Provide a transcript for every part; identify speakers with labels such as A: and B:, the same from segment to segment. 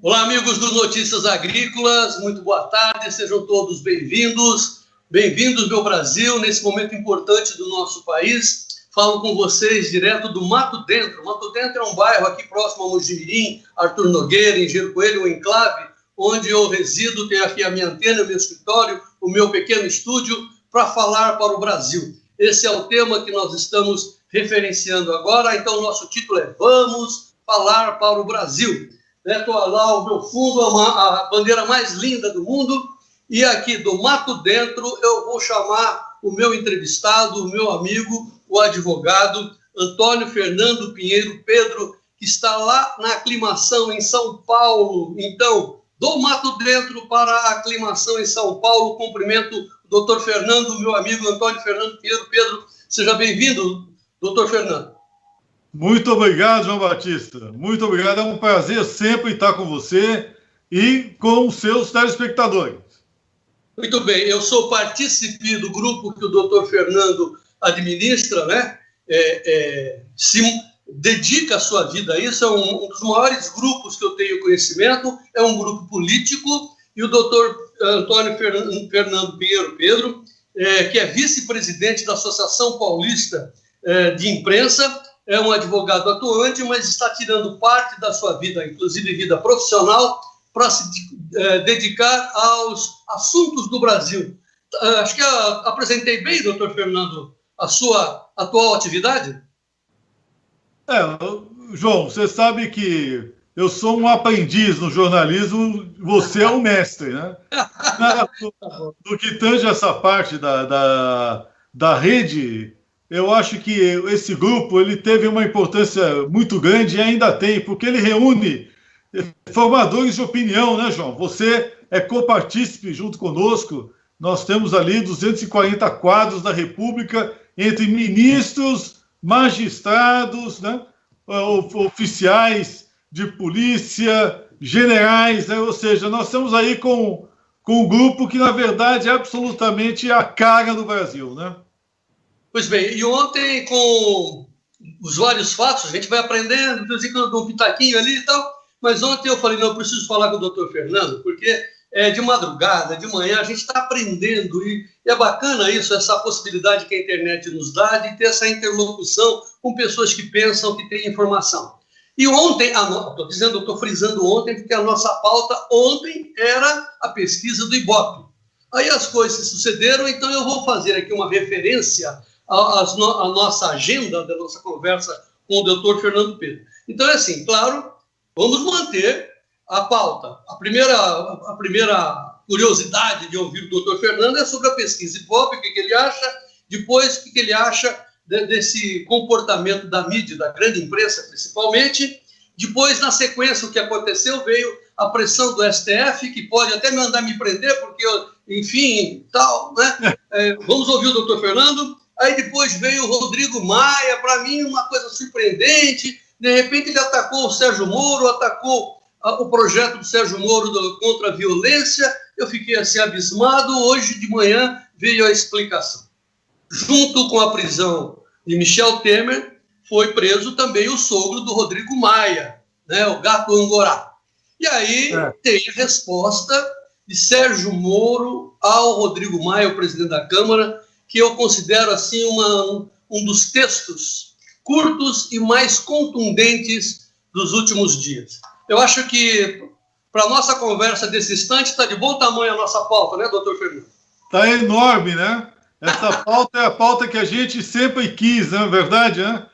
A: Olá, amigos do Notícias Agrícolas, muito boa tarde, sejam todos bem-vindos. Bem-vindos, meu Brasil, nesse momento importante do nosso país. Falo com vocês direto do Mato Dentro. Mato Dentro é um bairro aqui próximo a Mojimirim, Arthur Nogueira, Engenheiro Coelho, um enclave, onde eu resido, tenho aqui a minha antena, meu escritório, o meu pequeno estúdio, para falar para o Brasil. Esse é o tema que nós estamos referenciando agora, então o nosso título é Vamos Falar para o Brasil. Estou lá ao meu fundo, a bandeira mais linda do mundo, e aqui do Mato Dentro eu vou chamar o meu entrevistado, o meu amigo, o advogado Antônio Fernando Pinheiro Pedro, que está lá na aclimação em São Paulo. Então, do Mato Dentro para a aclimação em São Paulo, cumprimento o doutor Fernando, meu amigo Antônio Fernando Pinheiro Pedro. Seja bem-vindo, doutor Fernando.
B: Muito obrigado, João Batista. Muito obrigado. É um prazer sempre estar com você e com os seus telespectadores.
A: Muito bem. Eu sou partícipe do grupo que o doutor Fernando administra, né? Se dedica a sua vida a isso. É um dos maiores grupos que eu tenho conhecimento. É um grupo político. E o doutor Antônio Fernando Pinheiro Pedro, que é vice-presidente da Associação Paulista de Imprensa, é um advogado atuante, mas está tirando parte da sua vida, inclusive vida profissional, para se dedicar aos assuntos do Brasil. Acho que apresentei bem, doutor Fernando, a sua atual atividade?
B: João, você sabe que eu sou um aprendiz no jornalismo, você é um mestre, né? No que tange essa parte da rede, eu acho que esse grupo ele teve uma importância muito grande e ainda tem, porque ele reúne formadores de opinião, né, João? Você é copartícipe junto conosco. Nós temos ali 240 quadros da República entre ministros, magistrados, né, oficiais de polícia, generais, né? Ou seja, nós estamos aí com um grupo que, na verdade, é absolutamente a cara do Brasil, né?
A: Pois bem, e ontem, com os vários fatos, a gente vai aprendendo, de vez em quando eu dou um pitaquinho ali e tal, mas ontem eu falei, não, eu preciso falar com o doutor Fernando, porque de madrugada, de manhã, a gente está aprendendo, e é bacana isso, essa possibilidade que a internet nos dá de ter essa interlocução com pessoas que pensam, que têm informação. E ontem, estou frisando ontem, porque a nossa pauta ontem era a pesquisa do Ibope. Aí as coisas se sucederam, então eu vou fazer aqui uma referência a nossa agenda da nossa conversa com o doutor Fernando Pedro. Então, é assim, claro, vamos manter a pauta. A primeira curiosidade de ouvir o doutor Fernando é sobre a pesquisa Ibope, o que ele acha, depois o que ele acha desse comportamento da mídia, da grande imprensa principalmente. Depois, na sequência, o que aconteceu, veio a pressão do STF, que pode até mandar me prender, porque, enfim, tal, né? Vamos ouvir o doutor Fernando. Aí depois veio o Rodrigo Maia, para mim uma coisa surpreendente, de repente ele atacou o Sérgio Moro, atacou o projeto do Sérgio Moro contra a violência, eu fiquei assim abismado, hoje de manhã veio a explicação. Junto com a prisão de Michel Temer, foi preso também o sogro do Rodrigo Maia, né, o Gato Angorá. E aí tem a resposta de Sérgio Moro ao Rodrigo Maia, o presidente da Câmara, que eu considero assim um dos textos curtos e mais contundentes dos últimos dias. Eu acho que, para a nossa conversa desse instante, está de bom tamanho a nossa pauta, né, doutor Fernando?
B: Está enorme, né? Essa pauta é a pauta que a gente sempre quis, não é verdade, né?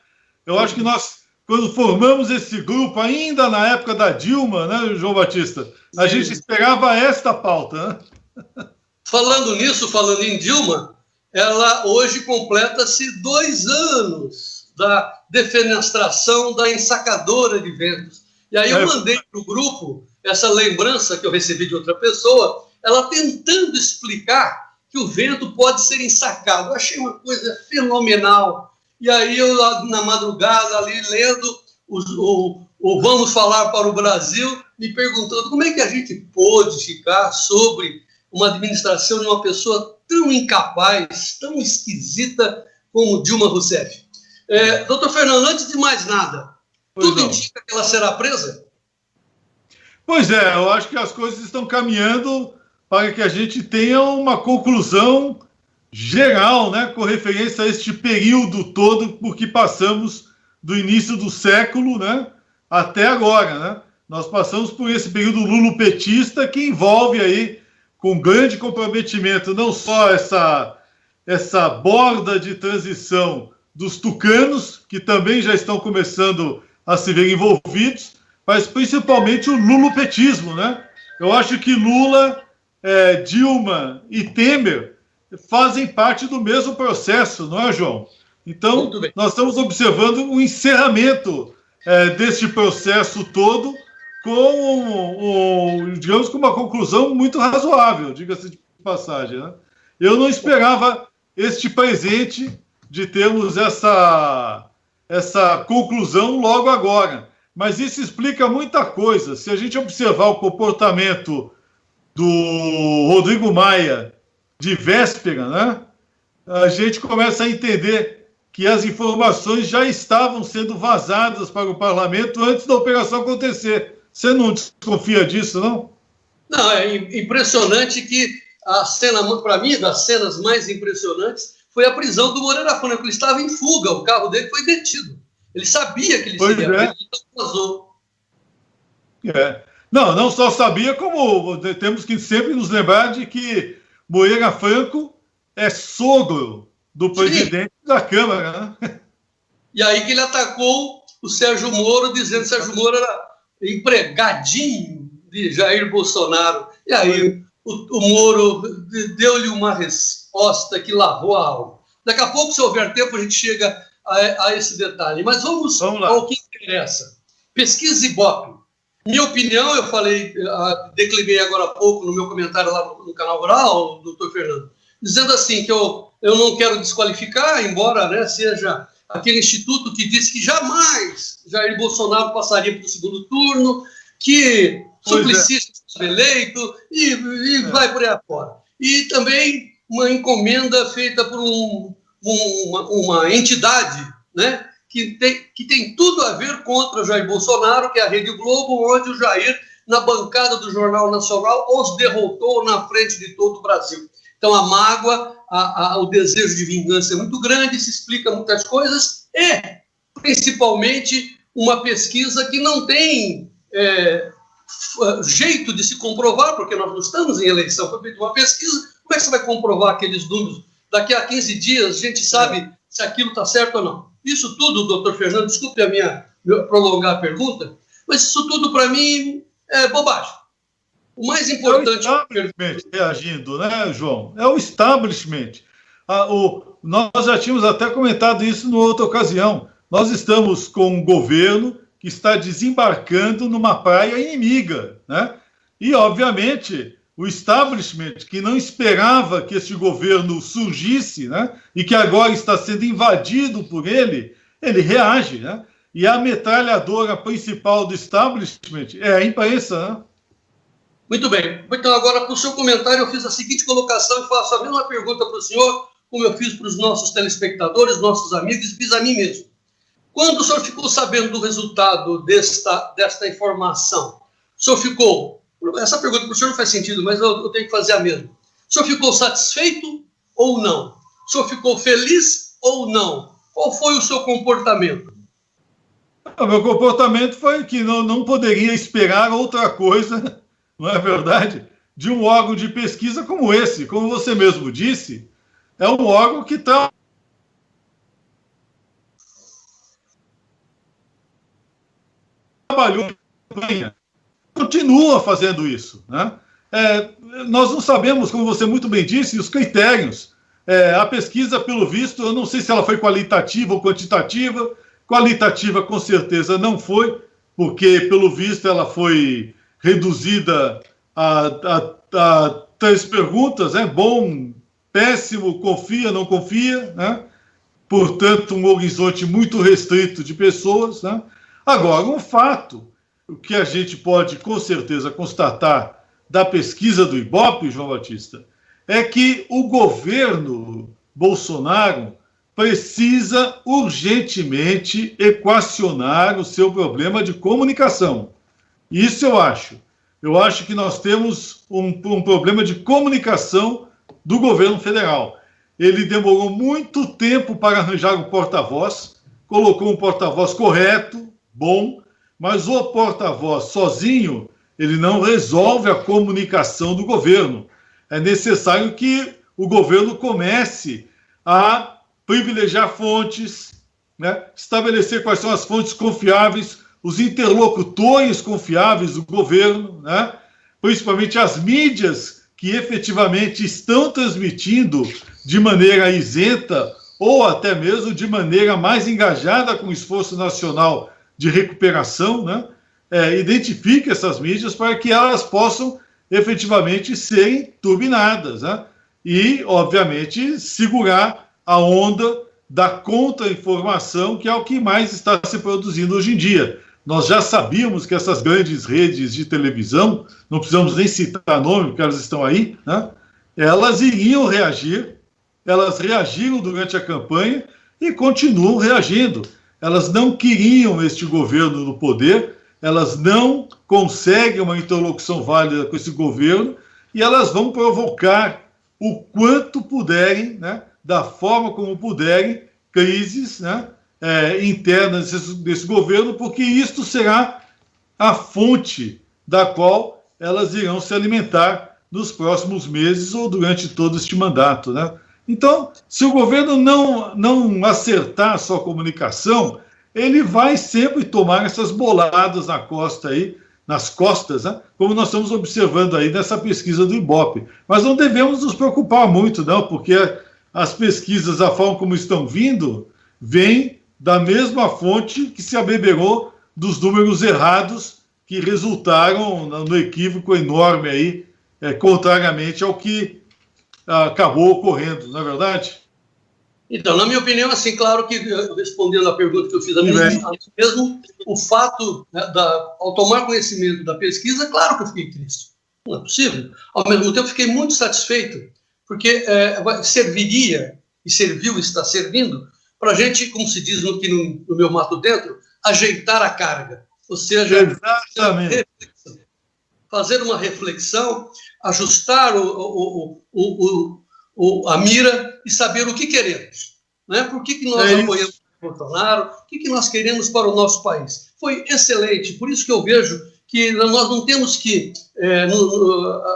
B: Eu acho que nós, quando formamos esse grupo, ainda na época da Dilma, né, João Batista, a gente esperava esta pauta, né?
A: Falando nisso, falando em Dilma, ela hoje completa-se 2 anos da defenestração da ensacadora de ventos. E aí eu mandei para o grupo essa lembrança que eu recebi de outra pessoa, ela tentando explicar que o vento pode ser ensacado. Eu achei uma coisa fenomenal. E aí eu, na madrugada, ali lendo o Vamos Falar para o Brasil, me perguntando como é que a gente pôde ficar sobre uma administração de uma pessoa tão incapaz, tão esquisita como Dilma Rousseff. Doutor Fernando, antes de mais nada, tudo indica que ela será presa?
B: Pois é, eu acho que as coisas estão caminhando para que a gente tenha uma conclusão geral, né, com referência a este período todo por que passamos do início do século, né, até agora, né? Nós passamos por esse período lulopetista que envolve aí, com grande comprometimento, não só essa borda de transição dos tucanos, que também já estão começando a se ver envolvidos, mas principalmente o lulopetismo, né? Eu acho que Lula, Dilma e Temer fazem parte do mesmo processo, não é, João? Então, nós estamos observando o encerramento deste processo todo digamos, com uma conclusão muito razoável, diga-se de passagem, né? Eu não esperava este presente de termos essa conclusão logo agora, mas isso explica muita coisa. Se a gente observar o comportamento do Rodrigo Maia de véspera, né, a gente começa a entender que as informações já estavam sendo vazadas para o parlamento antes da operação acontecer. Você não desconfia disso, não?
A: Não, é impressionante que a cena, para mim, das cenas mais impressionantes foi a prisão do Moreira Franco. Ele estava em fuga, o carro dele foi detido. Ele sabia que ele seria preso, então vazou.
B: Não só sabia, como temos que sempre nos lembrar de que Moreira Franco é sogro do presidente da Câmara, né?
A: E aí que ele atacou o Sérgio Moro, dizendo que o Sérgio Moro era empregadinho de Jair Bolsonaro. E aí o Moro deu-lhe uma resposta que lavou a alma. Daqui a pouco, se houver tempo, a gente chega a esse detalhe. Mas vamos ao que interessa. Pesquisa Ibope. Minha opinião, eu falei, declinei agora há pouco no meu comentário lá no canal Rural, doutor Fernando, dizendo assim que eu não quero desqualificar, embora, né, seja aquele instituto que disse que jamais Jair Bolsonaro passaria para o segundo turno, que Suplicy seria eleito e vai por aí afora. E também uma encomenda feita por uma entidade, né, que tem tudo a ver contra Jair Bolsonaro, que é a Rede Globo, onde o Jair, na bancada do Jornal Nacional, os derrotou na frente de todo o Brasil. Então, a mágoa, o desejo de vingança é muito grande, se explica muitas coisas, e, principalmente, uma pesquisa que não tem jeito de se comprovar, porque nós não estamos em eleição, foi feita uma pesquisa, como é que você vai comprovar aqueles números? Daqui a 15 dias, a gente sabe se aquilo está certo ou não. Isso tudo, doutor Fernando, desculpe prolongar a pergunta, mas isso tudo, para mim, é bobagem. O mais importante...
B: É o establishment reagindo, né, João? É o establishment. Nós já tínhamos até comentado isso numa outra ocasião. Nós estamos com um governo que está desembarcando numa praia inimiga, né? E, obviamente, o establishment, que não esperava que esse governo surgisse, né, e que agora está sendo invadido por ele reage, né? E a metralhadora principal do establishment é a imprensa, né?
A: Muito bem. Então, agora, para o seu comentário, eu fiz a seguinte colocação e faço a mesma pergunta para o senhor, como eu fiz para os nossos telespectadores, nossos amigos, e fiz a mim mesmo. Quando o senhor ficou sabendo do resultado desta informação, o senhor ficou... Essa pergunta para o senhor não faz sentido, mas eu tenho que fazer a mesma. O senhor ficou satisfeito ou não? O senhor ficou feliz ou não? Qual foi o seu comportamento?
B: O meu comportamento foi que não poderia esperar outra coisa... Não é verdade? De um órgão de pesquisa como esse, como você mesmo disse, é um órgão que trabalhou, continua fazendo isso, né? Nós não sabemos, como você muito bem disse, os critérios. A pesquisa, pelo visto, eu não sei se ela foi qualitativa ou quantitativa. Qualitativa, com certeza, não foi, porque, pelo visto, ela foi reduzida a 3 perguntas, né? Bom, péssimo, confia, não confia, né? Portanto, um horizonte muito restrito de pessoas, né? Agora, um fato, o que a gente pode, com certeza, constatar da pesquisa do Ibope, João Batista, é que o governo Bolsonaro precisa urgentemente equacionar o seu problema de comunicação. Isso eu acho. Eu acho que nós temos um problema de comunicação do governo federal. Ele demorou muito tempo para arranjar um porta-voz, colocou um porta-voz correto, bom, mas o porta-voz sozinho, ele não resolve a comunicação do governo. É necessário que o governo comece a privilegiar fontes, né? Estabelecer quais são as fontes confiáveis, os interlocutores confiáveis do governo, né? Principalmente as mídias que efetivamente estão transmitindo de maneira isenta ou até mesmo de maneira mais engajada com o esforço nacional de recuperação, né? Identifique essas mídias para que elas possam efetivamente serem turbinadas, né? E, obviamente, segurar a onda da contra-informação, que é o que mais está se produzindo hoje em dia. Nós já sabíamos que essas grandes redes de televisão, não precisamos nem citar nome, porque elas estão aí, né? Elas iriam reagir, elas reagiram durante a campanha e continuam reagindo. Elas não queriam este governo no poder, elas não conseguem uma interlocução válida com esse governo e elas vão provocar o quanto puderem, né, da forma como puderem, crises, né, internas desse governo, porque isto será a fonte da qual elas irão se alimentar nos próximos meses ou durante todo este mandato, né? Então, se o governo não acertar a sua comunicação, ele vai sempre tomar essas boladas nas costas, né? Como nós estamos observando aí nessa pesquisa do Ibope. Mas não devemos nos preocupar muito, não, porque as pesquisas, a forma como estão vindo, vêm da mesma fonte que se abeberou dos números errados que resultaram no equívoco enorme aí, contrariamente ao que acabou ocorrendo, não é verdade?
A: Então, na minha opinião, assim, claro que, respondendo à pergunta que eu fiz a mim mesmo, o fato, né, ao tomar conhecimento da pesquisa, claro que eu fiquei triste. Não é possível. Ao mesmo tempo, fiquei muito satisfeito, porque serviria, e serviu, está servindo, para a gente, como se diz no meu mato dentro, ajeitar a carga. Ou seja, fazer uma reflexão, ajustar a mira e saber o que queremos. Né? Por que nós apoiamos o Bolsonaro? O que nós queremos para o nosso país? Foi excelente. Por isso que eu vejo que nós não temos que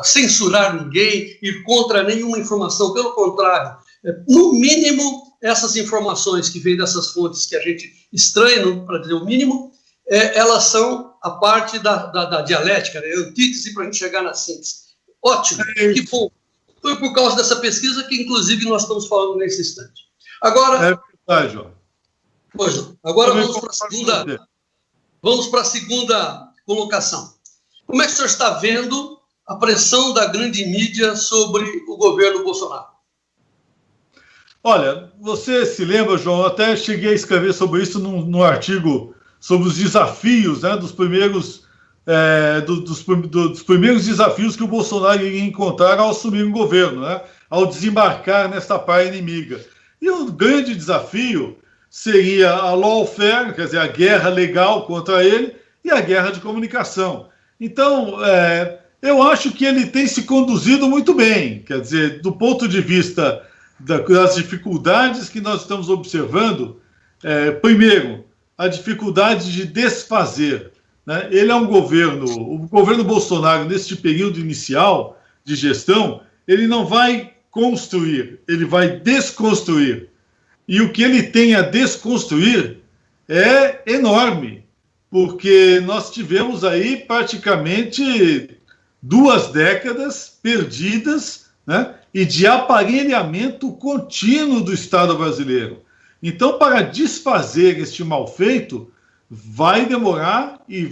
A: censurar ninguém, ir contra nenhuma informação. Pelo contrário, no mínimo, essas informações que vêm dessas fontes que a gente estranha, para dizer o mínimo, elas são a parte da dialética, né? Antítese para a gente chegar na síntese. Ótimo, que bom. Foi por causa dessa pesquisa que, inclusive, nós estamos falando nesse instante. Agora,
B: é verdade, João.
A: Pois não. Agora vamos para a segunda colocação. Como é que o senhor está vendo a pressão da grande mídia sobre o governo Bolsonaro?
B: Olha, você se lembra, João, eu até cheguei a escrever sobre isso num artigo sobre os desafios, né, dos primeiros desafios que o Bolsonaro iria encontrar ao assumir o governo, né, ao desembarcar nesta praia inimiga. E o grande desafio seria a lawfare, quer dizer, a guerra legal contra ele, e a guerra de comunicação. Então, eu acho que ele tem se conduzido muito bem, quer dizer, do ponto de vista das dificuldades que nós estamos observando, primeiro, a dificuldade de desfazer, né? Ele é o governo Bolsonaro, neste período inicial de gestão, ele não vai construir, ele vai desconstruir. E o que ele tem a desconstruir é enorme, porque nós tivemos aí praticamente 2 décadas perdidas, né, e de aparelhamento contínuo do Estado brasileiro. Então, para desfazer este mal feito, vai demorar e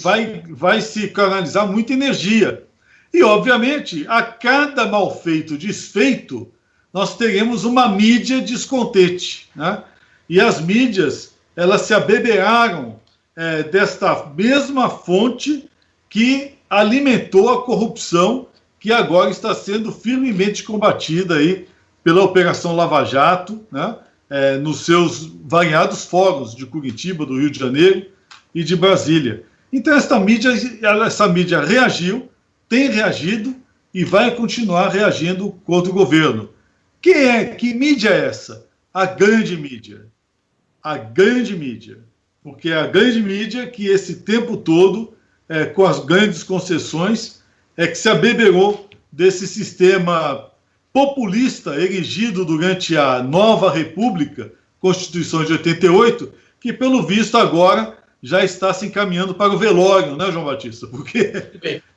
B: vai se canalizar muita energia. E, obviamente, a cada mal feito desfeito, nós teremos uma mídia descontente, né? E as mídias, elas se abeberaram desta mesma fonte que alimentou a corrupção, que agora está sendo firmemente combatida aí pela Operação Lava Jato, né? Nos seus variados fóruns de Curitiba, do Rio de Janeiro e de Brasília. Então, essa mídia reagiu, tem reagido e vai continuar reagindo contra o governo. Que mídia é essa? A grande mídia. A grande mídia. Porque é a grande mídia que esse tempo todo, com as grandes concessões, que se abeberou desse sistema populista erigido durante a Nova República, Constituição de 88, que, pelo visto, agora já está se encaminhando para o velório, né, João Batista? Porque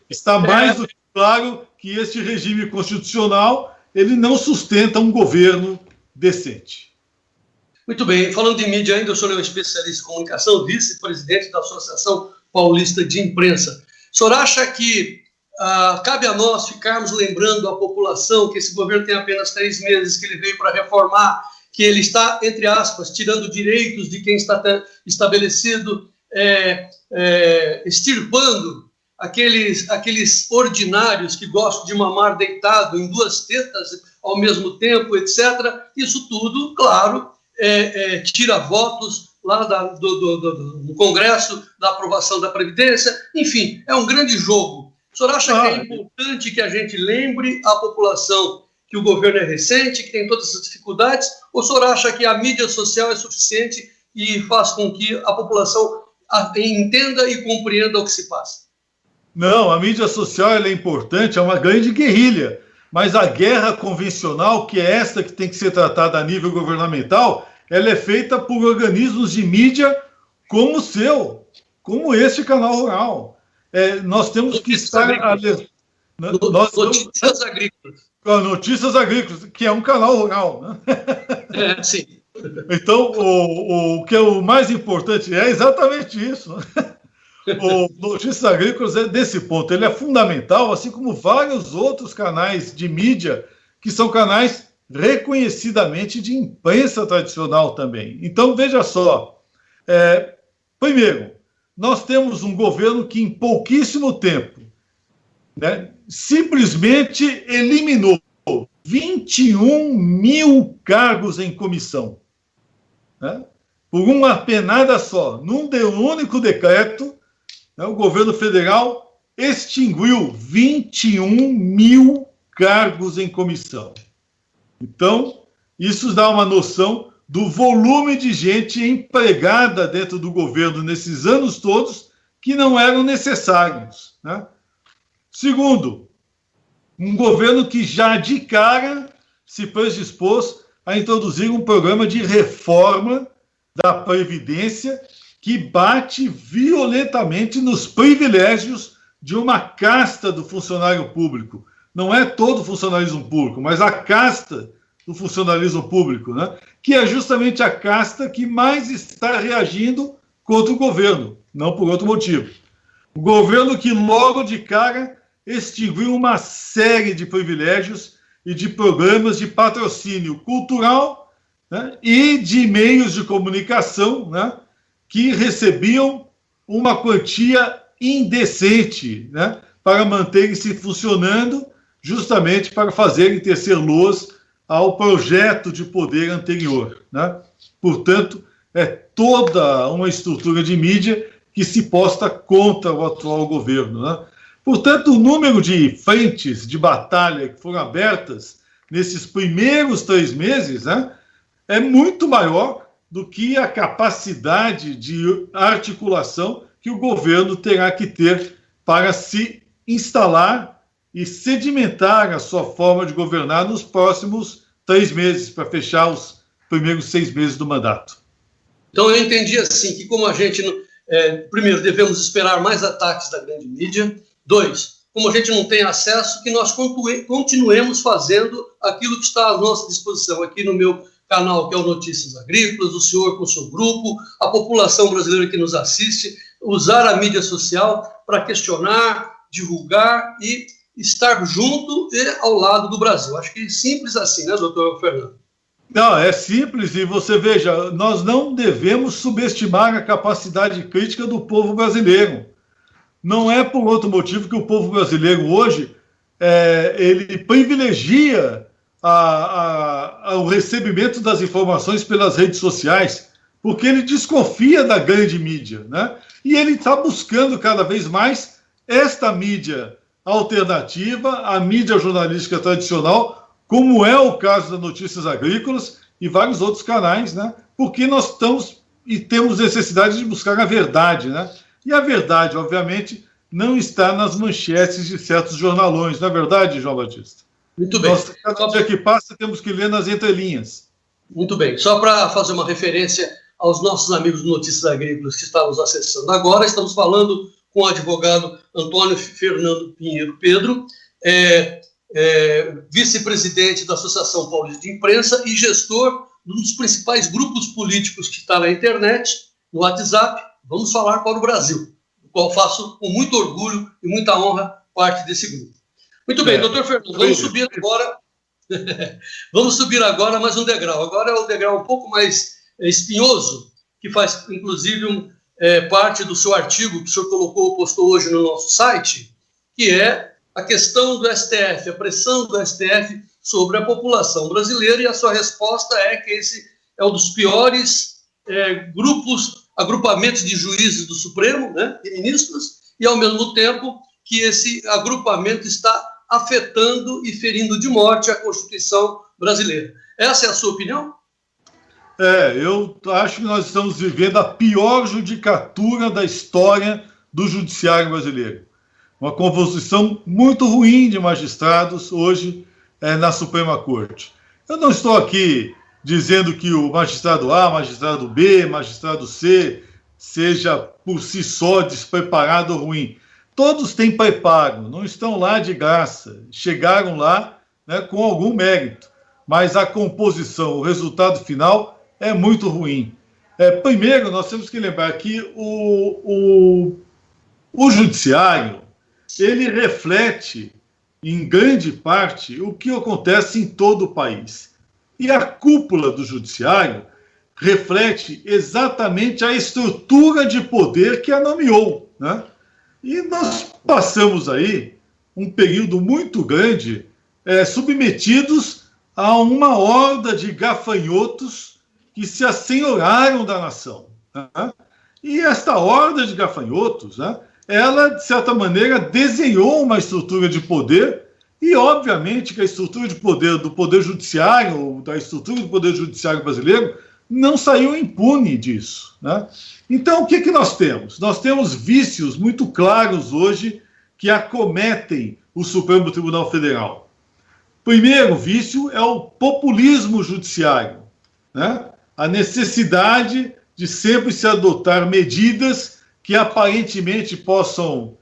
B: está mais do que claro que este regime constitucional ele não sustenta um governo decente.
A: Muito bem. Falando de mídia ainda, o senhor é um especialista em comunicação, vice-presidente da Associação Paulista de Imprensa. O senhor acha que cabe a nós ficarmos lembrando à população que esse governo tem apenas 3 meses, que ele veio para reformar, que ele está, entre aspas, tirando direitos de quem está estabelecido, extirpando aqueles ordinários que gostam de mamar deitado em 2 tetas ao mesmo tempo, etc. Isso tudo, claro, tira votos lá no Congresso, da aprovação da Previdência, enfim, é um grande jogo. O senhor acha que é importante que a gente lembre à população que o governo é recente, que tem todas essas dificuldades, ou o senhor acha que a mídia social é suficiente e faz com que a população entenda e compreenda o que se passa?
B: Não, a mídia social é importante, é uma grande guerrilha, mas a guerra convencional, que é esta que tem que ser tratada a nível governamental, ela é feita por organismos de mídia como o seu, como este Canal Rural. Nós temos que estar...
A: Notícias Agrícolas.
B: Notícias Agrícolas, que é um canal rural, né?
A: Sim.
B: Então, o que é o mais importante é exatamente isso. O Notícias Agrícolas é desse ponto, ele é fundamental, assim como vários outros canais de mídia, que são canais reconhecidamente de imprensa tradicional também. Então, veja só, primeiro, nós temos um governo que em pouquíssimo tempo, né, simplesmente eliminou 21 mil cargos em comissão, né, por uma penada só. Num único decreto, né, o governo federal extinguiu 21 mil cargos em comissão. Então, isso dá uma noção do volume de gente empregada dentro do governo nesses anos todos que não eram necessários, né? Segundo, um governo que já de cara se predispôs a introduzir um programa de reforma da Previdência que bate violentamente nos privilégios de uma casta do funcionário público. Não é todo o funcionalismo público, mas a casta do funcionalismo público, né? Que é justamente a casta que mais está reagindo contra o governo, não por outro motivo. O governo que logo de cara extinguiu uma série de privilégios e de programas de patrocínio cultural, né, e de meios de comunicação, né, que recebiam uma quantia indecente, né, para manterem-se funcionando, justamente para fazerem tecer loas ao projeto de poder anterior, né? Portanto, é toda uma estrutura de mídia que se posta contra o atual governo, né? Portanto, o número de frentes de batalha que foram abertas nesses primeiros 3 meses, né, é muito maior do que a capacidade de articulação que o governo terá que ter para se instalar e sedimentar a sua forma de governar nos próximos 3 meses, para fechar os primeiros 6 meses do mandato.
A: Então, eu entendi assim, que como a gente, primeiro, devemos esperar mais ataques da grande mídia. 2, como a gente não tem acesso, que nós continuemos fazendo aquilo que está à nossa disposição. Aqui no meu canal, que é o Notícias Agrícolas, o senhor com o seu grupo, a população brasileira que nos assiste, usar a mídia social para questionar, divulgar e estar junto e ao lado do Brasil. Acho que é simples assim, né, doutor Fernando?
B: Não, é simples, e você veja, nós não devemos subestimar a capacidade crítica do povo brasileiro. Não é por outro motivo que o povo brasileiro hoje ele privilegia o recebimento das informações pelas redes sociais, porque ele desconfia da grande mídia, né? E ele está buscando cada vez mais esta mídia alternativa à mídia jornalística tradicional, como é o caso das Notícias Agrícolas e vários outros canais, né? Porque nós estamos e temos necessidade de buscar a verdade, né? E a verdade, obviamente, não está nas manchetes de certos jornalões, não é verdade, João Batista?
A: Muito bem.
B: Nós, cada dia que passa, temos que ler nas entrelinhas.
A: Muito bem. Só para fazer uma referência aos nossos amigos do Notícias Agrícolas que estão nos acessando agora, estamos falando com o advogado Antônio Fernando Pinheiro Pedro, vice-presidente da Associação Paulista de Imprensa e gestor de um dos principais grupos políticos que está na internet, no WhatsApp, Vamos Falar para o Brasil, do qual faço com muito orgulho e muita honra parte desse grupo. Muito bem, doutor Fernando, vamos subir agora. Vamos subir agora mais um degrau. Agora é o degrau um pouco mais espinhoso, que faz, inclusive, parte do seu artigo que o senhor postou hoje no nosso site, que é a questão do STF, a pressão do STF sobre a população brasileira, e a sua resposta é que esse é um dos piores agrupamentos de juízes do Supremo, né, de ministros, e, ao mesmo tempo, que esse agrupamento está afetando e ferindo de morte a Constituição brasileira. Essa é a sua opinião?
B: Eu acho que nós estamos vivendo a pior judicatura da história do judiciário brasileiro. Uma composição muito ruim de magistrados hoje na Suprema Corte. Eu não estou aqui dizendo que o magistrado A, magistrado B, magistrado C seja por si só despreparado ou ruim. Todos têm preparo, não estão lá de graça, chegaram lá, né, com algum mérito, mas a composição, o resultado final é muito ruim. Primeiro, nós temos que lembrar que o judiciário, ele reflete, em grande parte, o que acontece em todo o país. E a cúpula do judiciário reflete exatamente a estrutura de poder que a nomeou, né? E nós passamos aí um período muito grande submetidos a uma horda de gafanhotos que se assenhoraram da nação, né? E esta horda de gafanhotos, né, ela, de certa maneira, desenhou uma estrutura de poder, e, obviamente, que a estrutura de poder do Poder Judiciário, ou da estrutura do Poder Judiciário brasileiro, não saiu impune disso, né? Então, o que nós temos? Nós temos vícios muito claros hoje que acometem o Supremo Tribunal Federal. Primeiro vício é o populismo judiciário, né? A necessidade de sempre se adotar medidas que aparentemente possam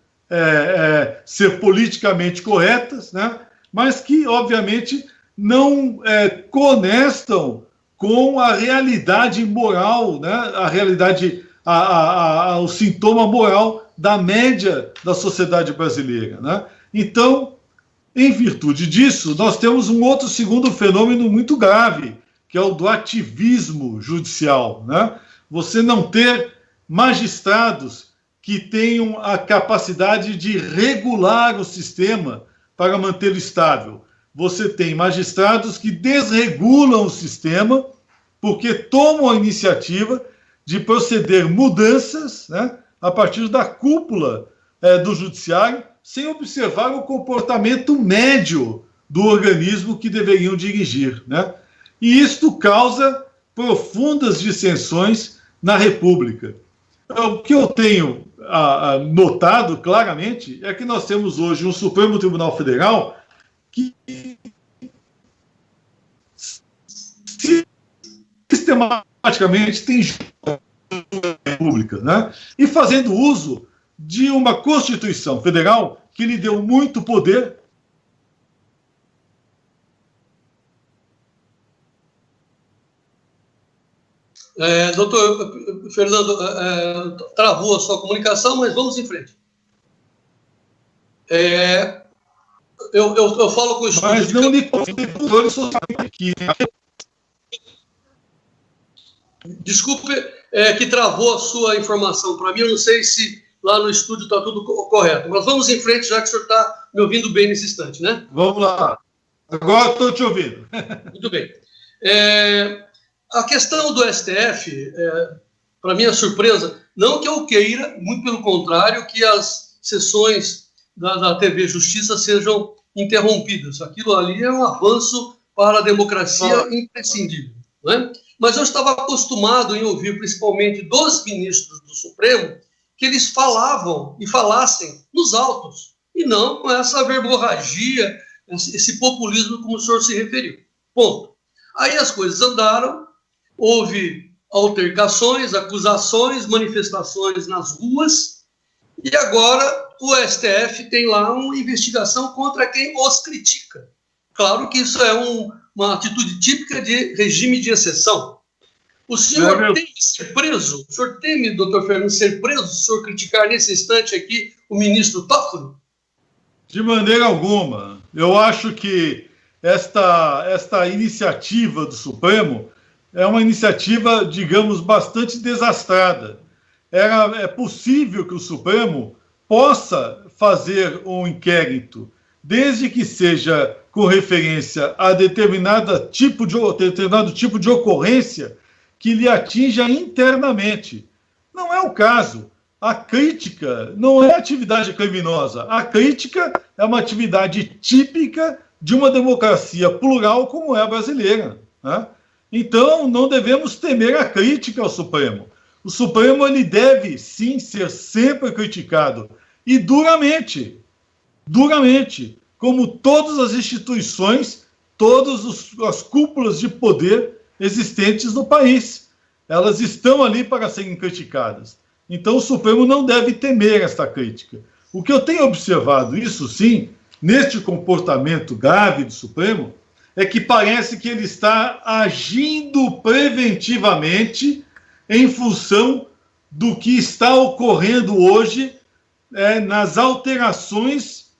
B: ser politicamente corretas, né? Mas que, obviamente, não conestam com a realidade moral, né? A realidade, o sintoma moral da média da sociedade brasileira, né? Então, em virtude disso, nós temos um outro segundo fenômeno muito grave, que é o do ativismo judicial, né? Você não ter magistrados que tenham a capacidade de regular o sistema para mantê-lo estável. Você tem magistrados que desregulam o sistema porque tomam a iniciativa de proceder mudanças, né, a partir da cúpula do judiciário, sem observar o comportamento médio do organismo que deveriam dirigir, né? E isto causa profundas dissensões na República. O que eu tenho notado claramente é que nós temos hoje um Supremo Tribunal Federal que sistematicamente tem República, né? E fazendo uso de uma Constituição Federal que lhe deu muito poder.
A: Doutor Fernando, travou a sua comunicação, mas vamos em frente. Eu falo com o estudo.
B: Mas não lhe aqui.
A: Desculpe que travou a sua informação para mim. Eu não sei se lá no estúdio está tudo correto. Mas vamos em frente, já que o senhor está me ouvindo bem nesse instante, né?
B: Vamos lá. Agora estou te ouvindo.
A: Muito bem. A questão do STF, para minha surpresa, não que eu queira, muito pelo contrário, que as sessões da TV Justiça sejam interrompidas. Aquilo ali é um avanço para a democracia imprescindível, né? Mas eu estava acostumado em ouvir, principalmente dos ministros do Supremo, que eles falavam e falassem nos autos, e não com essa verborragia, esse populismo como o senhor se referiu. Ponto. Aí as coisas andaram, houve altercações, acusações, manifestações nas ruas, e agora o STF tem lá uma investigação contra quem os critica. Claro que isso é uma atitude típica de regime de exceção. O senhor tem que ser preso? O senhor teme, doutor Fernando, ser preso se o senhor criticar nesse instante aqui o ministro Toffoli?
B: De maneira alguma. Eu acho que esta iniciativa do Supremo é uma iniciativa, digamos, bastante desastrada. É possível que o Supremo possa fazer um inquérito, desde que seja com referência a determinado tipo de ocorrência que lhe atinja internamente. Não é o caso. A crítica não é atividade criminosa. A crítica é uma atividade típica de uma democracia plural como é a brasileira, né? Então, não devemos temer a crítica ao Supremo. O Supremo ele deve, sim, ser sempre criticado, e duramente, como todas as instituições, todas as cúpulas de poder existentes no país. Elas estão ali para serem criticadas. Então, o Supremo não deve temer esta crítica. O que eu tenho observado, isso sim, neste comportamento grave do Supremo, é que parece que ele está agindo preventivamente em função do que está ocorrendo hoje nas alterações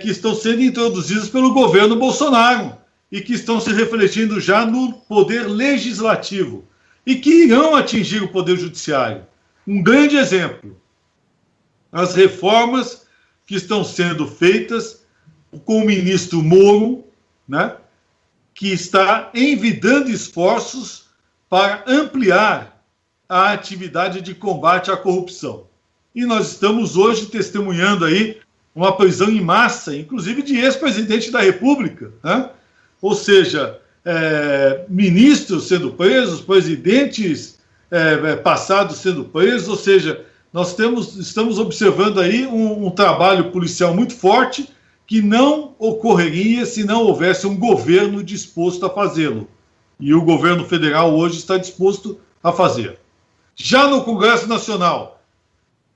B: que estão sendo introduzidas pelo governo Bolsonaro e que estão se refletindo já no poder legislativo e que irão atingir o poder judiciário. Um grande exemplo, as reformas que estão sendo feitas com o ministro Moro, né, que está envidando esforços para ampliar a atividade de combate à corrupção. E nós estamos hoje testemunhando aí uma prisão em massa, inclusive de ex-presidente da República, né? Ou seja, ministros sendo presos, presidentes passados sendo presos, ou seja, nós estamos observando aí um trabalho policial muito forte que não ocorreria se não houvesse um governo disposto a fazê-lo. E o governo federal hoje está disposto a fazer. Já no Congresso Nacional,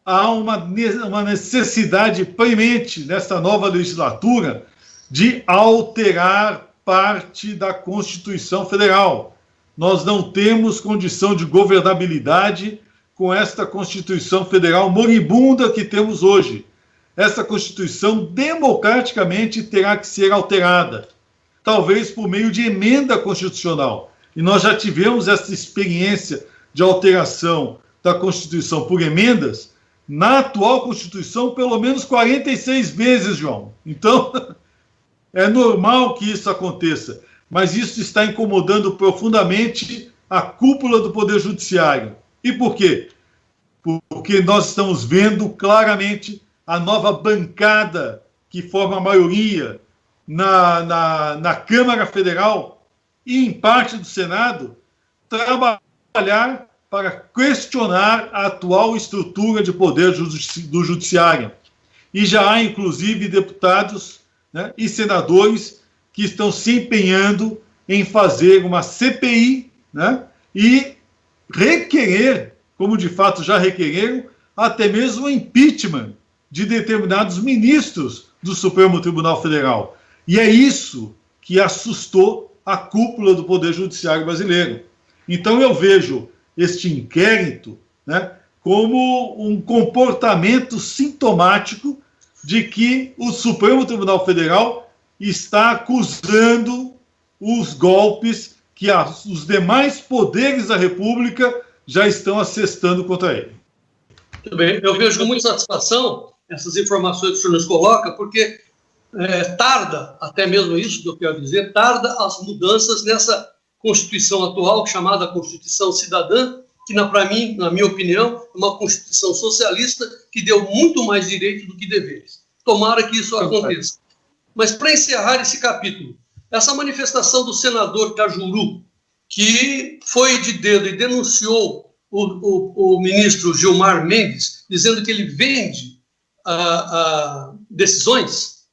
B: há uma necessidade premente nesta nova legislatura de alterar parte da Constituição Federal. Nós não temos condição de governabilidade com esta Constituição Federal moribunda que temos hoje. Essa Constituição democraticamente terá que ser alterada, talvez por meio de emenda constitucional. E nós já tivemos essa experiência de alteração da Constituição por emendas na atual Constituição pelo menos 46 vezes, João. Então, é normal que isso aconteça, mas isso está incomodando profundamente a cúpula do Poder Judiciário. E por quê? Porque nós estamos vendo claramente a nova bancada que forma a maioria na Câmara Federal e em parte do Senado trabalhar para questionar a atual estrutura de poder do Judiciário. E já há, inclusive, deputados, né, e senadores que estão se empenhando em fazer uma CPI, né, e requerer, como de fato já requereram, até mesmo o impeachment de determinados ministros do Supremo Tribunal Federal. E é isso que assustou a cúpula do Poder Judiciário brasileiro. Então eu vejo este inquérito, né, como um comportamento sintomático de que o Supremo Tribunal Federal está acusando os golpes que os demais poderes da República já estão assestando contra ele.
A: Muito bem, eu vejo com muita satisfação essas informações que o senhor nos coloca, porque tarda, até mesmo isso que eu quero dizer, tarda as mudanças nessa Constituição atual, chamada Constituição Cidadã, que, para mim, na minha opinião, é uma Constituição socialista que deu muito mais direito do que deveres. Tomara que isso aconteça. Mas, para encerrar esse capítulo, essa manifestação do senador Cajuru, que foi de dedo e denunciou o ministro Gilmar Mendes, dizendo que ele vende decisões,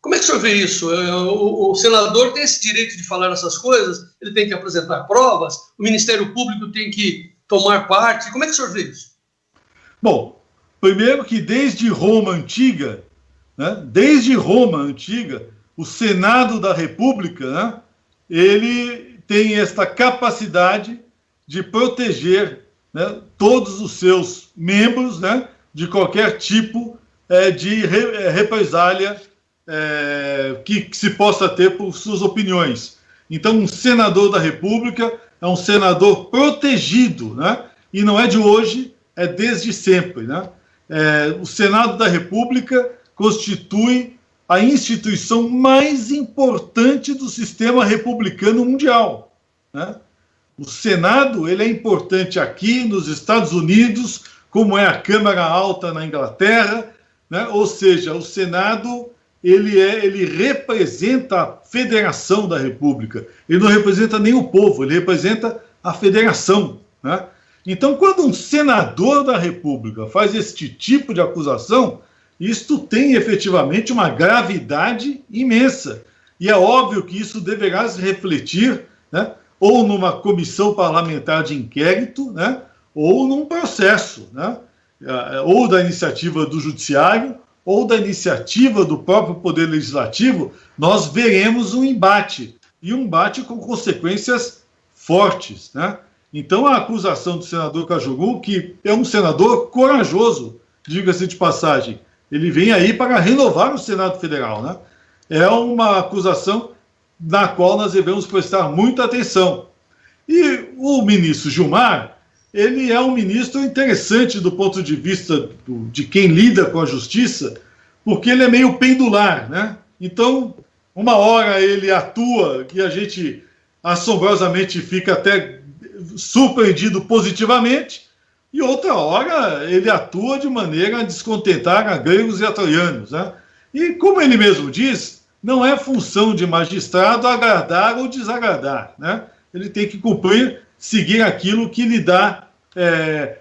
A: como é que o senhor vê isso? O senador tem esse direito de falar essas coisas, ele tem que apresentar provas, o Ministério Público tem que tomar parte. Como é que o senhor vê isso?
B: Bom, primeiro que desde Roma Antiga, né, o Senado da República, né, ele tem esta capacidade de proteger, né, todos os seus membros, né, de qualquer tipo de represália que se possa ter por suas opiniões. Então, um senador da República é um senador protegido, né? E não é de hoje, é desde sempre, né? O Senado da República constitui a instituição mais importante do sistema republicano mundial, né? O Senado, ele é importante aqui nos Estados Unidos, como é a Câmara Alta na Inglaterra, né? Ou seja, o Senado ele representa a federação da República. Ele não representa nem o povo, ele representa a federação, né? Então, quando um senador da República faz este tipo de acusação, isto tem efetivamente uma gravidade imensa. E é óbvio que isso deverá se refletir, né, ou numa comissão parlamentar de inquérito, né, ou num processo, né, ou da iniciativa do Judiciário, ou da iniciativa do próprio Poder Legislativo. Nós veremos um embate, e um embate com consequências fortes, né? Então, a acusação do senador Cajuru, que é um senador corajoso, diga-se de passagem, ele vem aí para renovar o Senado Federal, né? É uma acusação na qual nós devemos prestar muita atenção. E o ministro Gilmar, ele é um ministro interessante do ponto de vista de quem lida com a justiça, porque ele é meio pendular, né? Então, uma hora ele atua e a gente assombrosamente fica até surpreendido positivamente, e outra hora ele atua de maneira a descontentar a gregos e a troianos, né? E como ele mesmo diz, não é função de magistrado agradar ou desagradar, né? Ele tem que cumprir, seguir aquilo que lhe dá,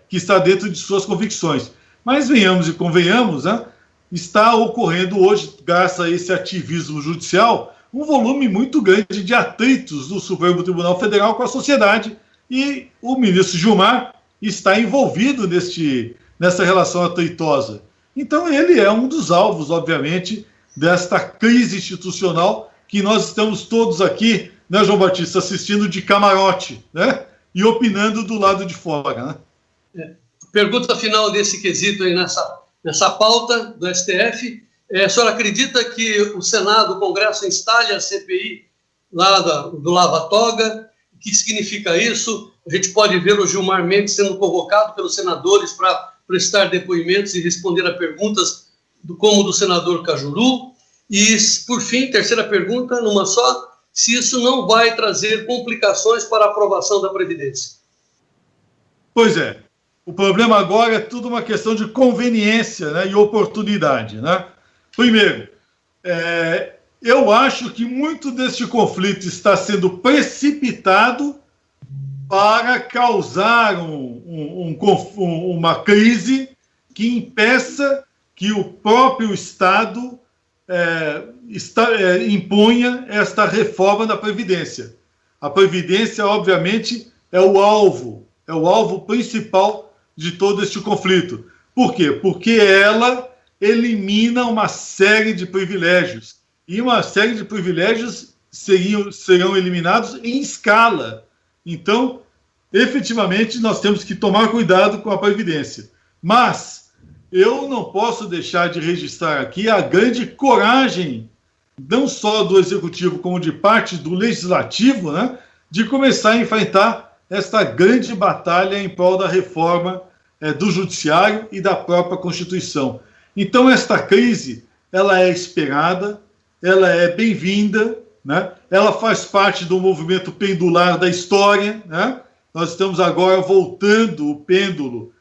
B: que está dentro de suas convicções. Mas venhamos e convenhamos, né? Está ocorrendo hoje, graças a esse ativismo judicial, um volume muito grande de atritos do Supremo Tribunal Federal com a sociedade, e o ministro Gilmar está envolvido nessa relação atritosa. Então, ele é um dos alvos, obviamente, desta crise institucional que nós estamos todos aqui, né, João Batista, assistindo de camarote, né, e opinando do lado de fora, né?
A: Pergunta final desse quesito aí nessa pauta do STF. A senhora acredita que o Senado, o Congresso, instale a CPI lá do Lava Toga? O que significa isso? A gente pode ver o Gilmar Mendes sendo convocado pelos senadores para prestar depoimentos e responder a perguntas como do senador Cajuru. E, por fim, terceira pergunta, numa só, se isso não vai trazer complicações para a aprovação da Previdência.
B: Pois é. O problema agora é tudo uma questão de conveniência, né, e oportunidade, né? Primeiro, eu acho que muito deste conflito está sendo precipitado para causar uma crise que impeça que o próprio Estado imponha esta reforma da Previdência. A Previdência, obviamente, é o alvo principal de todo este conflito. Por quê? Porque ela elimina uma série de privilégios, e uma série de privilégios serão eliminados em escala. Então, efetivamente, nós temos que tomar cuidado com a Previdência. Mas eu não posso deixar de registrar aqui a grande coragem, não só do Executivo, como de parte do Legislativo, né, de começar a enfrentar esta grande batalha em prol da reforma do Judiciário e da própria Constituição. Então, esta crise, ela é esperada, ela é bem-vinda, né? Ela faz parte do movimento pendular da história, né? Nós estamos agora voltando o pêndulo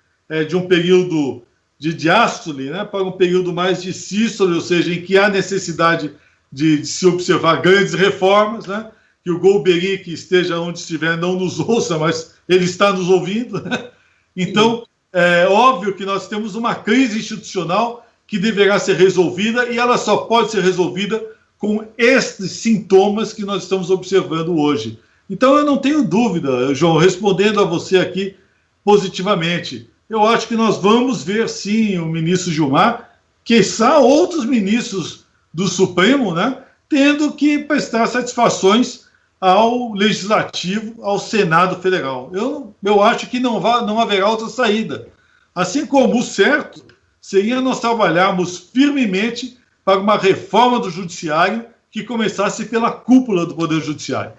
B: de um período de diástole, né, para um período mais de sístole, ou seja, em que há necessidade de se observar grandes reformas, né, que o Golbery, que esteja onde estiver, não nos ouça, mas ele está nos ouvindo. Né? Então, é óbvio que nós temos uma crise institucional que deverá ser resolvida, e ela só pode ser resolvida com estes sintomas que nós estamos observando hoje. Então, eu não tenho dúvida, João, respondendo a você aqui positivamente, eu acho que nós vamos ver, sim, o ministro Gilmar, quiçá outros ministros do Supremo, né, tendo que prestar satisfações ao Legislativo, ao Senado Federal. Eu acho que não haverá outra saída. Assim como o certo seria nós trabalharmos firmemente para uma reforma do Judiciário que começasse pela cúpula do Poder Judiciário.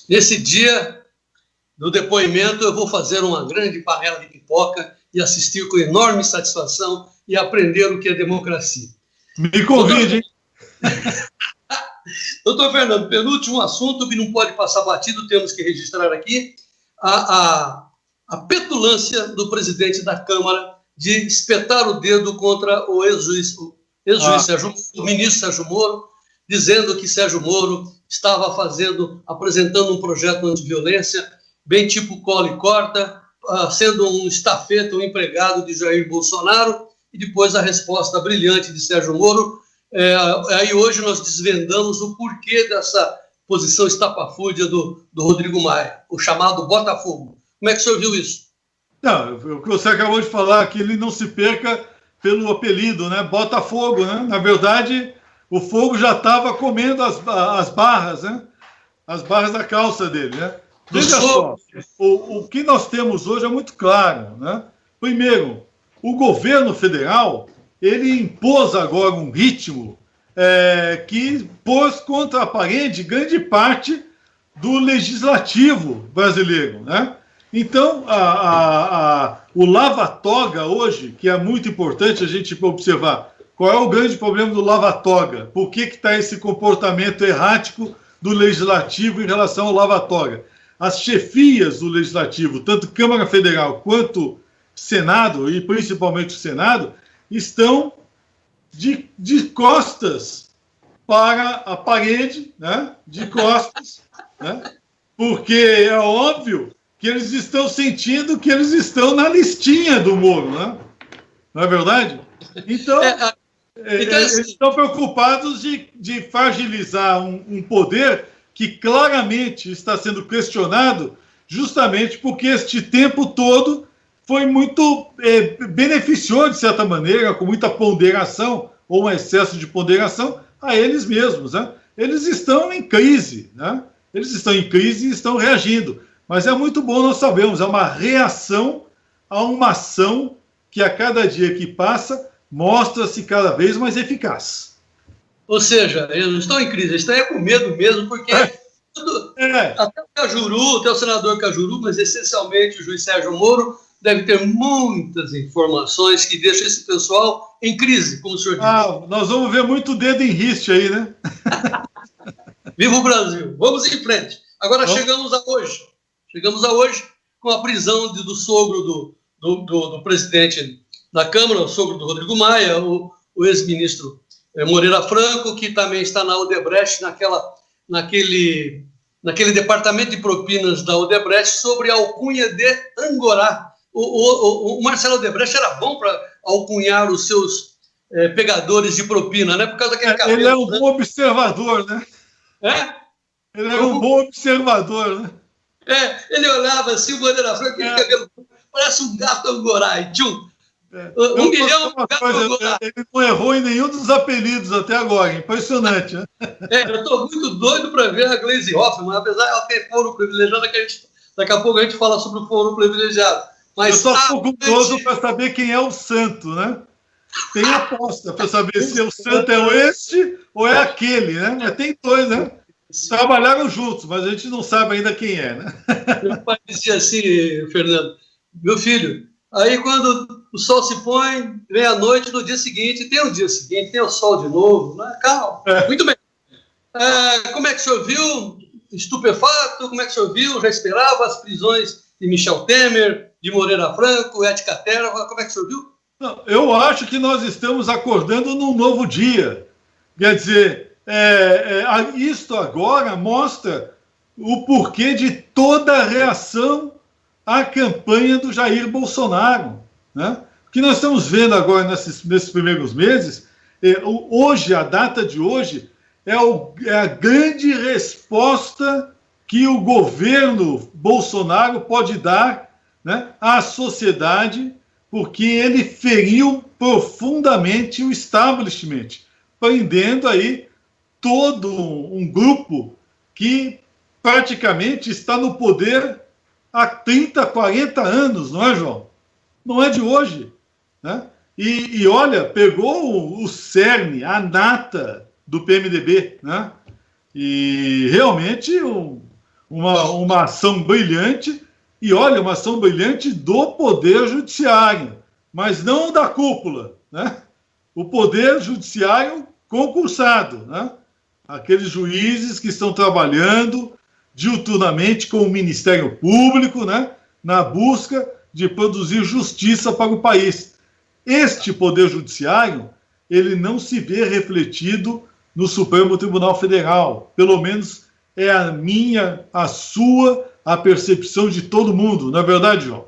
A: Nesse dia do depoimento, eu vou fazer uma grande panela de pipoca e assistir com enorme satisfação e aprender o que é democracia.
B: Me convide, hein?
A: Doutor Fernando, penúltimo assunto que não pode passar batido, temos que registrar aqui, a petulância do presidente da Câmara de espetar o dedo contra o ex-juiz o ministro Sérgio Moro, dizendo que Sérgio Moro estava apresentando um projeto anti-violência, bem tipo cola e corta, sendo um estafeta, um empregado de Jair Bolsonaro, e depois a resposta brilhante de Sérgio Moro. Aí hoje nós desvendamos o porquê dessa posição estapafúrdia do Rodrigo Maia, o chamado Botafogo. Como é que o senhor viu isso?
B: Não, o que você acabou de falar, que ele não se perca pelo apelido, né? Botafogo, né? Na verdade, o fogo já estava comendo as barras, né? As barras da calça dele, né? Veja só, o que nós temos hoje é muito claro, né? Primeiro, o governo federal, ele impôs agora um ritmo que pôs contra a parede grande parte do legislativo brasileiro, né? Então, o lava-toga hoje, que é muito importante a gente observar, qual é o grande problema do lava-toga? Por que está esse comportamento errático do legislativo em relação ao lava-toga? As chefias do legislativo, tanto Câmara Federal quanto Senado, e principalmente o Senado, estão de costas para a parede, né? De costas, né? Porque é óbvio que eles estão sentindo que eles estão na listinha do Moro, né? Não é verdade? Então, eles estão preocupados de fragilizar um poder que claramente está sendo questionado justamente porque este tempo todo foi muito beneficiou, de certa maneira, com muita ponderação, ou um excesso de ponderação, a eles mesmos, né? Eles estão em crise, né? Eles estão em crise e estão reagindo. Mas é muito bom nós sabermos, é uma reação a uma ação que a cada dia que passa mostra-se cada vez mais eficaz.
A: Ou seja, eles não estão em crise, eles estão com medo mesmo, porque até o Cajuru, até o senador Cajuru, mas essencialmente o juiz Sérgio Moro, deve ter muitas informações que deixam esse pessoal em crise, como o senhor disse.
B: Nós vamos ver muito dedo em riste aí, né?
A: Viva o Brasil! Vamos em frente. Agora chegamos a hoje com a prisão do sogro do presidente da Câmara, o sogro do Rodrigo Maia, o ex-ministro Moreira Franco, que também está na Odebrecht, naquele departamento de propinas da Odebrecht, sobre a alcunha de Angorá. O Marcelo Odebrecht era bom para alcunhar os seus pegadores de propina, né? Por causa daquele cabelo.
B: Ele é um bom observador, né? Ele é um bom observador, né?
A: Ele olhava assim, o Moreira Franco, aquele cabelo, parece um gato Angorá, e tchum. 1 milhão de gato Angorá.
B: Ele não errou em nenhum dos apelidos até agora, impressionante, né?
A: Eu estou muito doido para ver a Gleisi Hoffmann, apesar de ela ter foro privilegiado, daqui a pouco a gente fala sobre o foro privilegiado. Mas
B: eu só estou curioso para saber quem é o santo, né? Tem aposta para saber se o santo é este ou é aquele, né? Tem dois, né? Trabalharam juntos, mas a gente não sabe ainda quem é, né?
A: Meu pai dizia assim, Fernando, meu filho, aí quando o sol se põe, vem a noite, no dia seguinte, tem o sol de novo, né? Calma. Muito bem. Como é que o senhor viu? Estupefato? Como é que o senhor viu? Já esperava as prisões de Michel Temer, de Moreira Franco, Ética Terra? Como é que o senhor viu?
B: Não, eu acho que nós estamos acordando num novo dia. Quer dizer, isto agora mostra o porquê de toda a reação à campanha do Jair Bolsonaro, né? O que nós estamos vendo agora nesses primeiros meses, hoje, a data de hoje, é a grande resposta que o governo Bolsonaro pode dar, né, à sociedade, porque ele feriu profundamente o establishment, prendendo aí todo um grupo que praticamente está no poder há 30, 40 anos, não é, João? Não é de hoje, né? E olha, pegou o cerne, a nata do PMDB, né? E realmente uma ação brilhante, e olha, uma ação brilhante do Poder Judiciário, mas não da cúpula, né? O Poder Judiciário concursado, né? Aqueles juízes que estão trabalhando diuturnamente com o Ministério Público, né? Na busca de produzir justiça para o país. Este Poder Judiciário, ele não se vê refletido no Supremo Tribunal Federal. Pelo menos é a minha, a sua, a percepção de todo mundo. Não é verdade, João?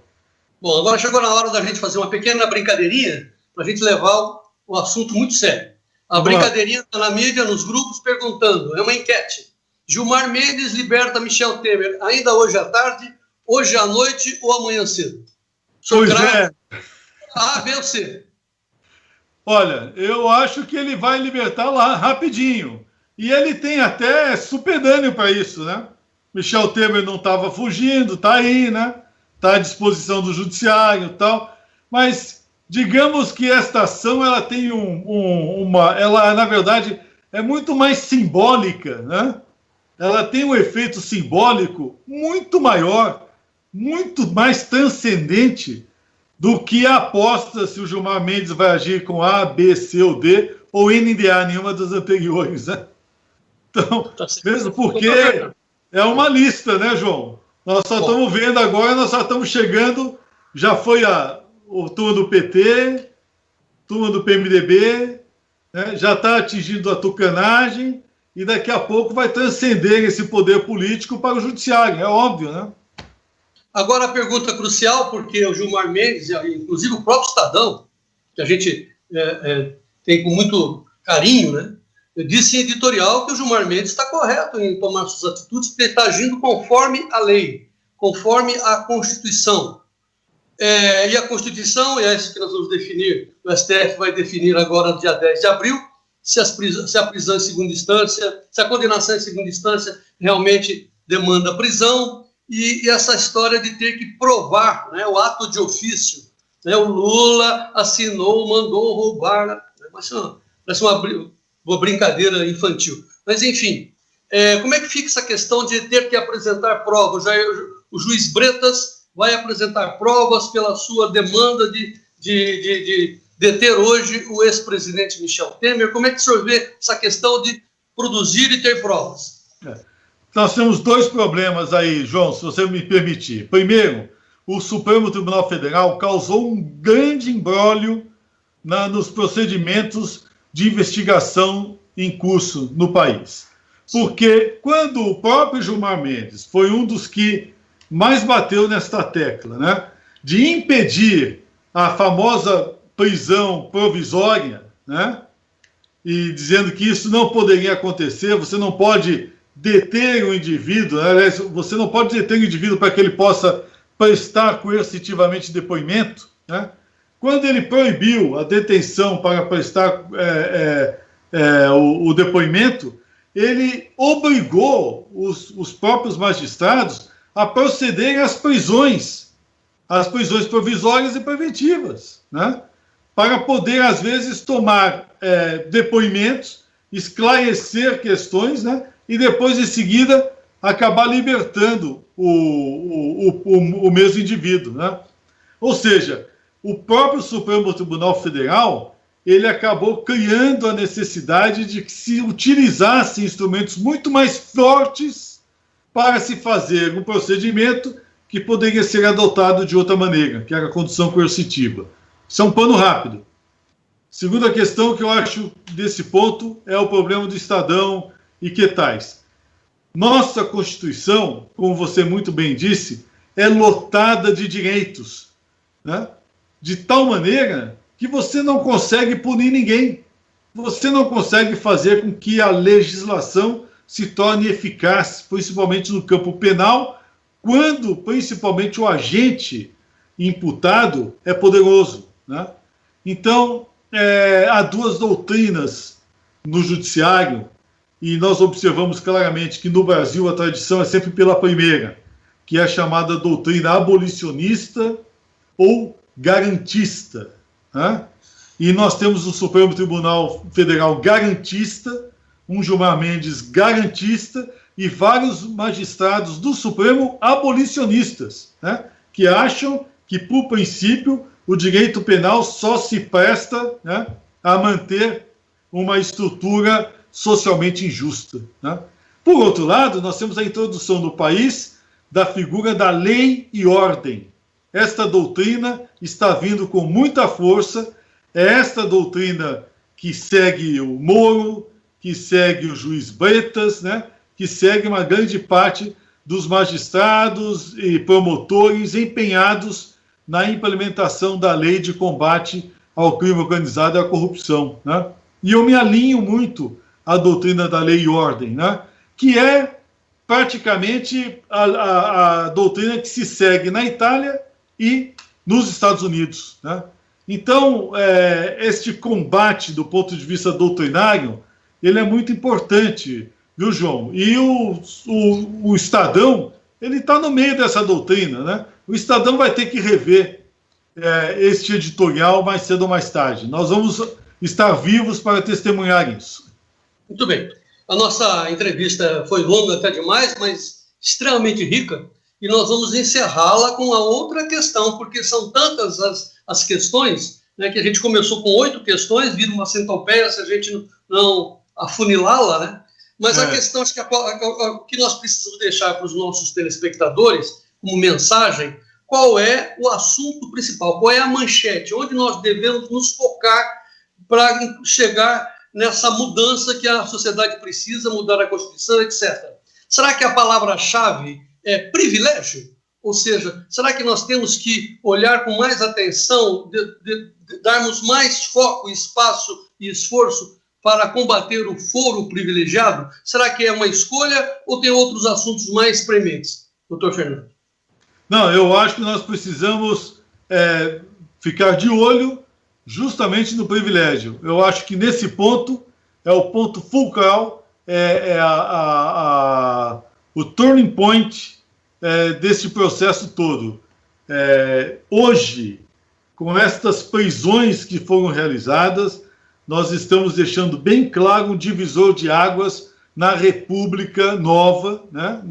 A: Bom, agora chegou na hora da gente fazer uma pequena brincadeirinha para a gente levar o assunto muito sério. A brincadeirinha está na mídia, nos grupos, perguntando. É uma enquete. Gilmar Mendes liberta Michel Temer ainda hoje à tarde, hoje à noite ou amanhã cedo?
B: Pois é.
A: A, B ou C?
B: Olha, eu acho que ele vai libertar lá rapidinho. E ele tem até supedâneo para isso, né? Michel Temer não estava fugindo, está aí, né? Está à disposição do judiciário e tal. Mas digamos que esta ação ela tem ela, na verdade, é muito mais simbólica, né? Ela tem um efeito simbólico muito maior, muito mais transcendente do que a aposta se o Gilmar Mendes vai agir com A, B, C ou D, ou NDA, nenhuma das anteriores, né? Então, mesmo porque é uma lista, né, João? Nós só estamos vendo agora, nós só estamos chegando, já foi a turma do PT, turma do PMDB, né, já está atingindo a tucanagem, e daqui a pouco vai transcender esse poder político para o judiciário, é óbvio, né?
A: Agora a pergunta crucial, porque o Gilmar Mendes, inclusive o próprio Estadão, que a gente tem com muito carinho, né, disse em editorial que o Gilmar Mendes está correto em tomar suas atitudes, porque ele está agindo conforme a lei, conforme a Constituição. E a Constituição, é isso que nós vamos definir, o STF vai definir agora, dia 10 de abril, se a prisão em segunda instância, se a condenação em segunda instância realmente demanda prisão, e essa história de ter que provar, né, o ato de ofício, né, o Lula assinou, mandou roubar, né, parece uma brincadeira infantil. Mas, enfim, como é que fica essa questão de ter que apresentar provas? O juiz Bretas vai apresentar provas pela sua demanda de deter hoje o ex-presidente Michel Temer. Como é que o senhor vê essa questão de produzir e ter provas?
B: Nós temos dois problemas aí, João, se você me permitir. Primeiro, o Supremo Tribunal Federal causou um grande imbróglio nos procedimentos de investigação em curso no país. Porque quando o próprio Gilmar Mendes foi um dos que mais bateu nesta tecla, né, de impedir a famosa prisão provisória, né, e dizendo que isso não poderia acontecer, você não pode deter o indivíduo, aliás, você não pode deter o indivíduo para que ele possa prestar coercitivamente depoimento, né? Quando ele proibiu a detenção para prestar o depoimento, ele obrigou os próprios magistrados a procederem às prisões provisórias e preventivas, né? Para poder, às vezes, tomar depoimentos, esclarecer questões, né? E depois, em seguida, acabar libertando o mesmo indivíduo, né? Ou seja, o próprio Supremo Tribunal Federal, ele acabou criando a necessidade de que se utilizassem instrumentos muito mais fortes para se fazer um procedimento que poderia ser adotado de outra maneira, que era a condução coercitiva. Isso é um pano rápido. Segunda questão que eu acho desse ponto é o problema do Estadão e que tais. Nossa Constituição, como você muito bem disse, é lotada de direitos, né? De tal maneira que você não consegue punir ninguém. Você não consegue fazer com que a legislação se torne eficaz, principalmente no campo penal, quando, principalmente, o agente imputado é poderoso, né? Então, há duas doutrinas no judiciário, e nós observamos claramente que no Brasil a tradição é sempre pela primeira, que é a chamada doutrina abolicionista ou garantista, né? E nós temos o Supremo Tribunal Federal garantista, um Gilmar Mendes garantista e vários magistrados do Supremo abolicionistas, né? Que acham que, por princípio, o direito penal só se presta, né, a manter uma estrutura socialmente injusta, né? Por outro lado, nós temos a introdução no país da figura da lei e ordem. Esta doutrina está vindo com muita força. É esta doutrina que segue o Moro, que segue o juiz Bretas, né, que segue uma grande parte dos magistrados e promotores empenhados na implementação da lei de combate ao crime organizado e à corrupção, né? E eu me alinho muito à doutrina da lei e ordem, né, que é praticamente a doutrina que se segue na Itália e nos Estados Unidos, né? Então, este combate do ponto de vista doutrinário, ele é muito importante, viu, João? E o Estadão, ele está no meio dessa doutrina, né? O Estadão vai ter que rever este editorial mais cedo ou mais tarde. Nós vamos estar vivos para testemunhar isso.
A: Muito bem. A nossa entrevista foi longa até demais, mas extremamente rica, e nós vamos encerrá-la com a outra questão, porque são tantas as questões, né, que a gente começou com 8 questões, vira uma centopeia se a gente não afunilá-la, né? Mas a questão, acho que o que nós precisamos deixar para os nossos telespectadores, como mensagem, qual é o assunto principal, qual é a manchete, onde nós devemos nos focar para chegar nessa mudança que a sociedade precisa, mudar a Constituição, etc. Será que a palavra-chave é privilégio? Ou seja, será que nós temos que olhar com mais atenção, darmos mais foco, espaço e esforço para combater o foro privilegiado? Será que é uma escolha ou tem outros assuntos mais prementes? Doutor Fernando.
B: Não, eu acho que nós precisamos ficar de olho justamente no privilégio. Eu acho que nesse ponto é o ponto fulcral, o turning point desse processo todo. Hoje, com estas prisões que foram realizadas, nós estamos deixando bem claro um divisor de águas na República Nova, né?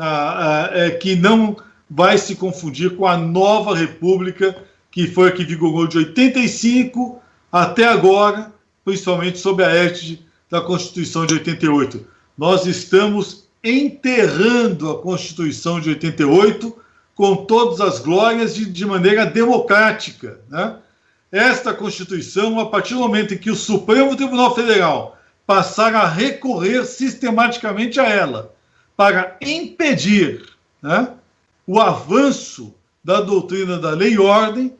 B: Que não vai se confundir com a nova República, que foi a que vigorou de 85 até agora, principalmente sob a égide da Constituição de 88. Nós estamos enterrando a Constituição de 88 com todas as glórias de maneira democrática, né? Esta Constituição, a partir do momento em que o Supremo Tribunal Federal passar a recorrer sistematicamente a ela para impedir, né, o avanço da doutrina da lei e ordem,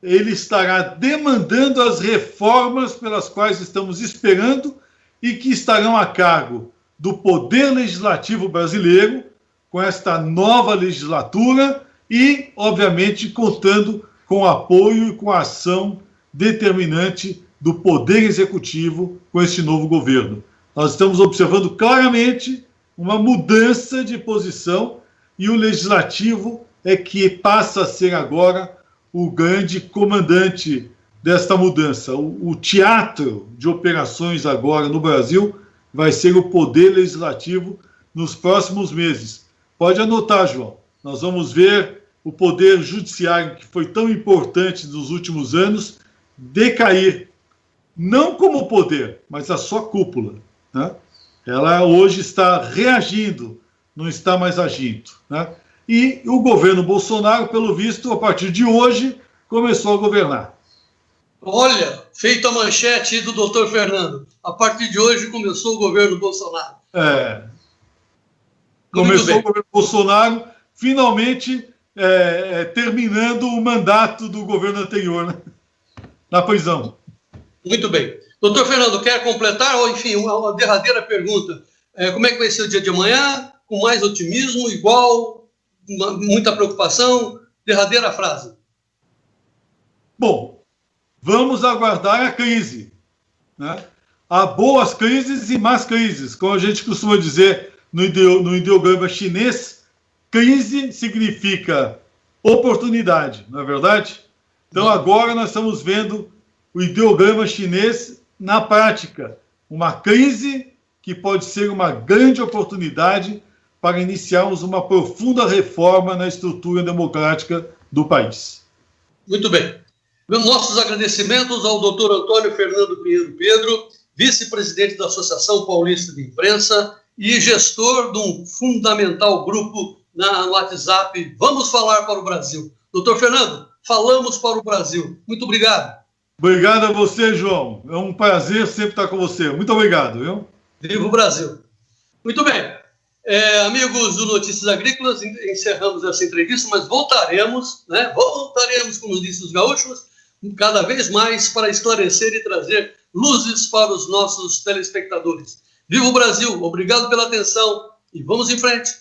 B: ele estará demandando as reformas pelas quais estamos esperando e que estarão a cargo do Poder Legislativo brasileiro, com esta nova legislatura e, obviamente, contando com o apoio e com a ação determinante do Poder Executivo com este novo governo. Nós estamos observando claramente uma mudança de posição e o Legislativo é que passa a ser agora o grande comandante desta mudança. O teatro de operações agora no Brasil vai ser o Poder Legislativo nos próximos meses. Pode anotar, João. Nós vamos ver o Poder Judiciário, que foi tão importante nos últimos anos, decair. Não como poder, mas a sua cúpula, né? Ela hoje está reagindo, não está mais agindo, né? E o governo Bolsonaro, pelo visto, a partir de hoje, começou a governar.
A: Olha, feita a manchete do doutor Fernando. A partir de hoje começou o governo Bolsonaro.
B: Começou o governo Bolsonaro, finalmente terminando o mandato do governo anterior, né? Na prisão.
A: Muito bem. Doutor Fernando, quer completar? Ou, enfim, uma derradeira pergunta. Como é que vai ser o dia de amanhã? Com mais otimismo, igual, muita preocupação? Derradeira frase.
B: Bom, vamos aguardar a crise, né? Há boas crises e más crises. Como a gente costuma dizer no ideograma chinês, crise significa oportunidade, não é verdade? Então agora nós estamos vendo o ideograma chinês na prática. Uma crise que pode ser uma grande oportunidade para iniciarmos uma profunda reforma na estrutura democrática do país.
A: Muito bem. Nossos agradecimentos ao doutor Antônio Fernando Pinheiro Pedro, vice-presidente da Associação Paulista de Imprensa e gestor de um fundamental grupo no WhatsApp. Vamos falar para o Brasil. Doutor Fernando, falamos para o Brasil. Muito obrigado.
B: Obrigado a você, João. É um prazer sempre estar com você. Muito obrigado, viu?
A: Viva o Brasil. Muito bem. Amigos do Notícias Agrícolas, encerramos essa entrevista, mas voltaremos, né? Voltaremos, como disse os gaúchos, cada vez mais para esclarecer e trazer luzes para os nossos telespectadores. Viva o Brasil, obrigado pela atenção e vamos em frente.